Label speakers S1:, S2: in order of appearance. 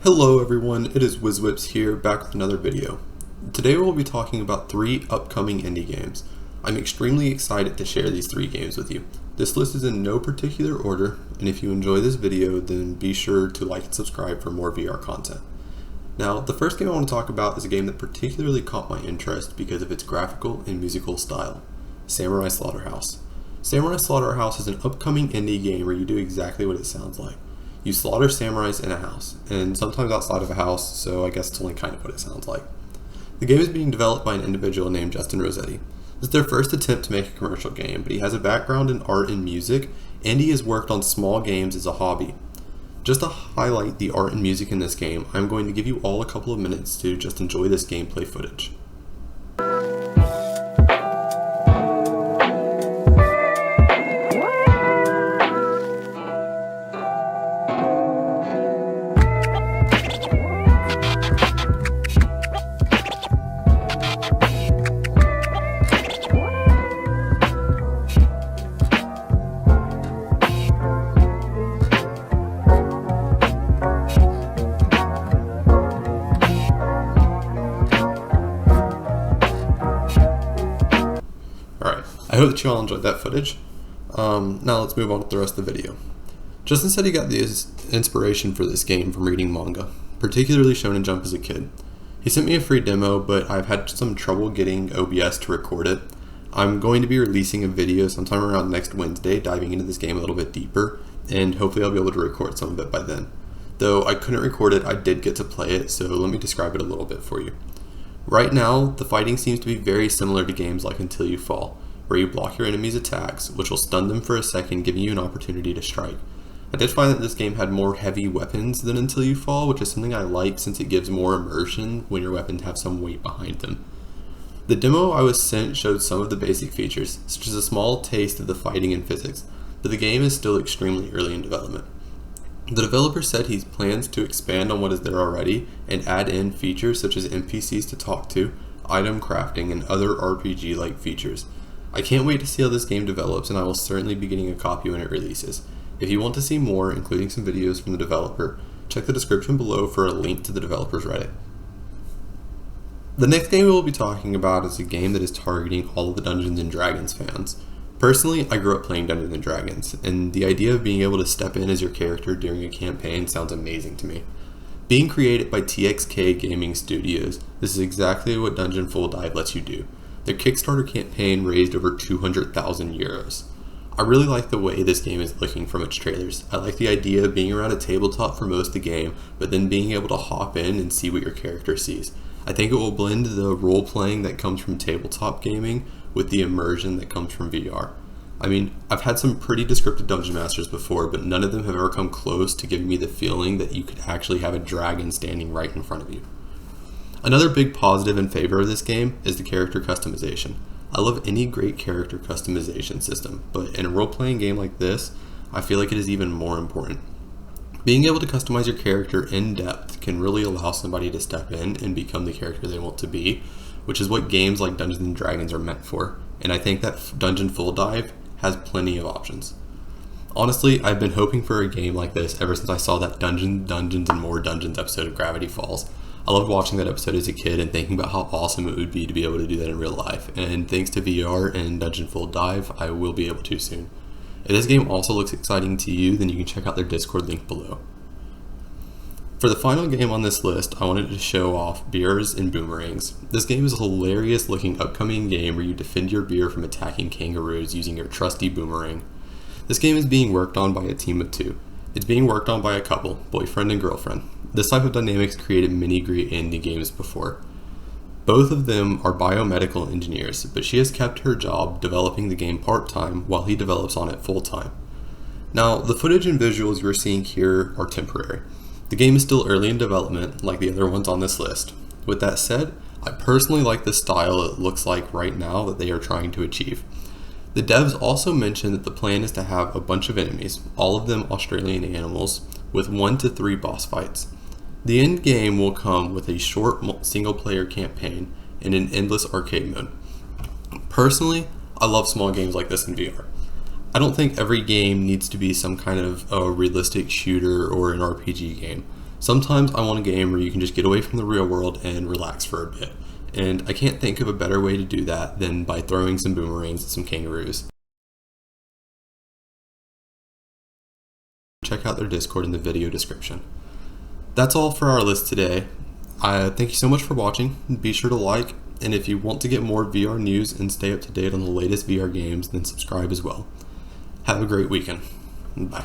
S1: Hello everyone, it is WizWhips here, back with another video. Today we'll be talking about 3 upcoming indie games. I'm extremely excited to share these 3 games with you. This list is in no particular order, and if you enjoy this video, then be sure to like and subscribe for more VR content. Now, the first game I want to talk about is a game that particularly caught my interest because of its graphical and musical style, Samurai Slaughterhouse. Samurai Slaughterhouse is an upcoming indie game where you do exactly what it sounds like. You slaughter samurais in a house, and sometimes outside of a house, so I guess it's only kind of what it sounds like. The game is being developed by an individual named Justin Rossetti. This is their first attempt to make a commercial game, but he has a background in art and music, and he has worked on small games as a hobby. Just to highlight the art and music in this game, I'm going to give you all a couple of minutes to just enjoy this gameplay footage. Alright, I hope that you all enjoyed that footage. Now let's move on to the rest of the video. Justin said he got the inspiration for this game from reading manga, particularly Shonen Jump as a kid. He sent me a free demo, but I've had some trouble getting OBS to record it. I'm going to be releasing a video sometime around next Wednesday, diving into this game a little bit deeper, and hopefully I'll be able to record some of it by then. Though I couldn't record it, I did get to play it, so let me describe it a little bit for you. Right now, the fighting seems to be very similar to games like Until You Fall, where you block your enemy's attacks, which will stun them for a second, giving you an opportunity to strike. I did find that this game had more heavy weapons than Until You Fall, which is something I like since it gives more immersion when your weapons have some weight behind them. The demo I was sent showed some of the basic features, such as a small taste of the fighting and physics, but the game is still extremely early in development. The developer said he plans to expand on what is there already and add in features such as NPCs to talk to, item crafting, and other RPG-like features. I can't wait to see how this game develops, and I will certainly be getting a copy when it releases. If you want to see more, including some videos from the developer, check the description below for a link to the developer's Reddit. The next game we will be talking about is a game that is targeting all of the Dungeons and Dragons fans. Personally, I grew up playing Dungeons & Dragons, and the idea of being able to step in as your character during a campaign sounds amazing to me. Being created by TXK Gaming Studios, this is exactly what Dungeon Full Dive lets you do. Their Kickstarter campaign raised over 200,000 euros. I really like the way this game is looking from its trailers. I like the idea of being around a tabletop for most of the game, but then being able to hop in and see what your character sees. I think it will blend the role-playing that comes from tabletop gaming with the immersion that comes from VR. I mean, I've had some pretty descriptive Dungeon Masters before, but none of them have ever come close to giving me the feeling that you could actually have a dragon standing right in front of you. Another big positive in favor of this game is the character customization. I love any great character customization system, but in a role-playing game like this, I feel like it is even more important. Being able to customize your character in depth can really allow somebody to step in and become the character they want to be, which is what games like Dungeons & Dragons are meant for, and I think that Dungeon Full Dive has plenty of options. Honestly, I've been hoping for a game like this ever since I saw that Dungeons and More Dungeons episode of Gravity Falls. I loved watching that episode as a kid and thinking about how awesome it would be to be able to do that in real life, and thanks to VR and Dungeon Full Dive, I will be able to soon. If this game also looks exciting to you, then you can check out their Discord link below. For the final game on this list, I wanted to show off Beers and Boomerangs. This game is a hilarious looking upcoming game where you defend your beer from attacking kangaroos using your trusty boomerang. This game is being worked on by a team of 2. It's being worked on by a couple, boyfriend and girlfriend. This type of dynamics created many great indie games before. Both of them are biomedical engineers, but she has kept her job developing the game part-time while he develops on it full-time. Now, the footage and visuals you're seeing here are temporary. The game is still early in development, like the other ones on this list. With that said, I personally like the style it looks like right now that they are trying to achieve. The devs also mentioned that the plan is to have a bunch of enemies, all of them Australian animals, with 1 to 3 boss fights. The end game will come with a short single-player campaign and an endless arcade mode. Personally, I love small games like this in VR. I don't think every game needs to be some kind of a realistic shooter or an RPG game. Sometimes I want a game where you can just get away from the real world and relax for a bit. And I can't think of a better way to do that than by throwing some boomerangs at some kangaroos. Check out their Discord in the video description. That's all for our list today. Thank you so much for watching. Be sure to like, and if you want to get more VR news and stay up to date on the latest VR games, then subscribe as well. Have a great weekend. Bye.